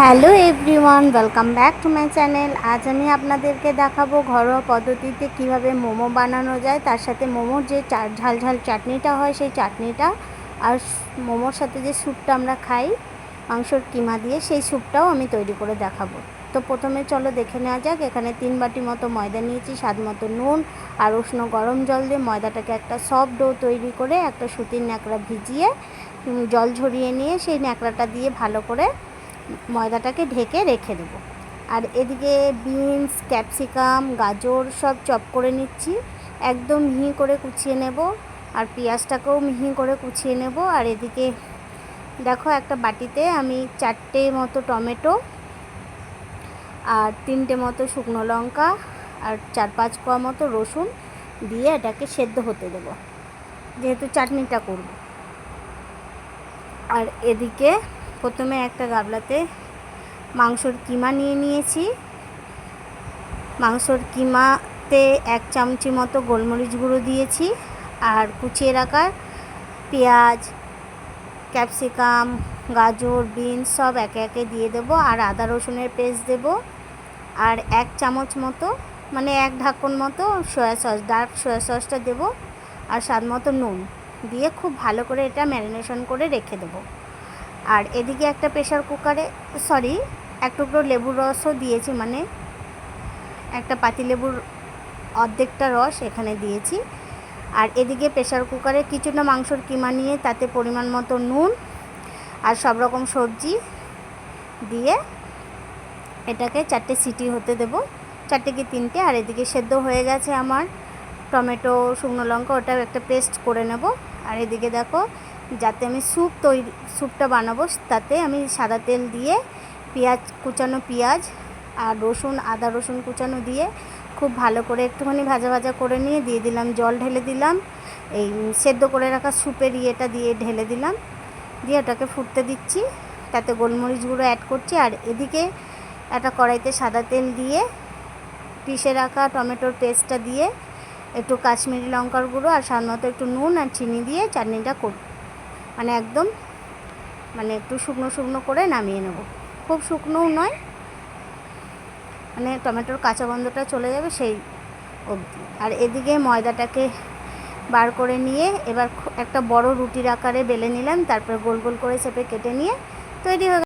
Hello everyone, welcome back to my channel. আজ আমি আপনাদেরকে দেখাবো ঘরোয়া পদ্ধতিতে কিভাবে মোমো বানানো যায়, তার সাথে মোমোর যে ঝাল ঝাল চাটনিটা হয় সেই চাটনিটা, আর মোমোর সাথে যে স্যুপটা আমরা খাই মাংসর কিমা দিয়ে, সেই স্যুপটাও আমি তৈরি করে দেখাবো। তো প্রথমে চলো দেখে নেওয়া যাক। এখানে 3 বাটি মতো ময়দা নিয়েছি, স্বাদ মতো নুন আর উষ্ণ গরম জল দিয়ে ময়দাটাকে একটা সফট ডো তৈরি করে একটা সুতির ন্যাকড়া ভিজিয়ে জল ঝরিয়ে নিয়ে সেই ন্যাকড়াটা দিয়ে ভালো করে ময়দাটাকে ঢেকে রেখে দেবো। আর এদিকে বিনস, ক্যাপসিকাম, গাজর সব চপ করে নিচ্ছি, একদম মিহি করে কুচিয়ে নেব। আর পেঁয়াজটাকেও মিহি করে কুচিয়ে নেব। আর এদিকে দেখো একটা বাটিতে আমি 4টে মতো টমেটো আর 3টে মতো শুকনো লঙ্কা আর 4-5 কোয়া মতো রসুন দিয়ে এটাকে সেদ্ধ হতে দেব, যেহেতু চাটনিটা করব। আর এদিকে প্রথমে একটা গামলাতে মাংসর কিমা নিয়ে নিয়েছি। মাংসর কিমাতে 1 চামচি মতো গোলমরিচ গুঁড়ো দিয়েছি, আর কুচিয়ে রাখা পেঁয়াজ, ক্যাপসিকাম, গাজর, বিনস সব একে একে দিয়ে দেব। আর আদা রসুনের পেস্ট দেব, আর 1 চামচ মতো মানে 1 ঢাকন মতো সয়া সস, ডার্ক সয়া সসটা দেব, আর স্বাদ মতো নুন দিয়ে খুব ভালো করে এটা ম্যারিনেশন করে রেখে দেবো। আর এদিকে একটা প্রেশার কুকারে এক টুকরো লেবুর রসও দিয়েছি, মানে একটা পাতিলেবুর অর্ধেকটা রস এখানে দিয়েছি। আর এদিকে প্রেশার কুকারে কিছুটা মাংসর কিমা নিয়ে তাতে পরিমাণ মতো নুন আর সব রকম সবজি দিয়ে এটাকে 4টে সিটি হতে দেব, 4টে কি 3টে। আর এদিকে সেদ্ধ হয়ে গেছে আমার টমেটো, শুকনো লঙ্কা, ওটাও একটা পেস্ট করে নেব। আর এদিকে দেখো, যাতে আমি স্যুপটা বানাবো তাতে আমি সাদা তেল দিয়ে কুচানো পেঁয়াজ আর আদা রসুন কুচানো দিয়ে খুব ভালো করে একটুখানি ভাজা ভাজা করে নিয়ে দিয়ে দিলাম জল, ঢেলে দিলাম এই সেদ্ধ করে রাখা স্যুপের ইয়েটা দিয়ে ঢেলে দিলাম, দিয়ে ওটাকে ফুটতে দিচ্ছি। তাতে গোলমরিচ গুঁড়ো অ্যাড করছি। আর এদিকে একটা কড়াইতে সাদা তেল দিয়ে পিষে রাখা টমেটোর পেস্টটা দিয়ে একটু কাশ্মীরি লঙ্কার গুঁড়ো আর স্বাদ মতো একটু নুন আর চিনি দিয়ে চাটনিটা একদম একটু শুকনো শুকনো করে নামিয়ে নেব। খুব শুকনোও নয়, টমেটোর কাঁচা গন্ধটা চলে যাবে সেই অবধি। আর এদিকে ময়দাটাকে বার করে নিয়ে এবার একটা বড় রুটির আকারে বেলে নিলাম, তারপর গোল গোল করে চেপে কেটে নিয়ে তৈরি হয়ে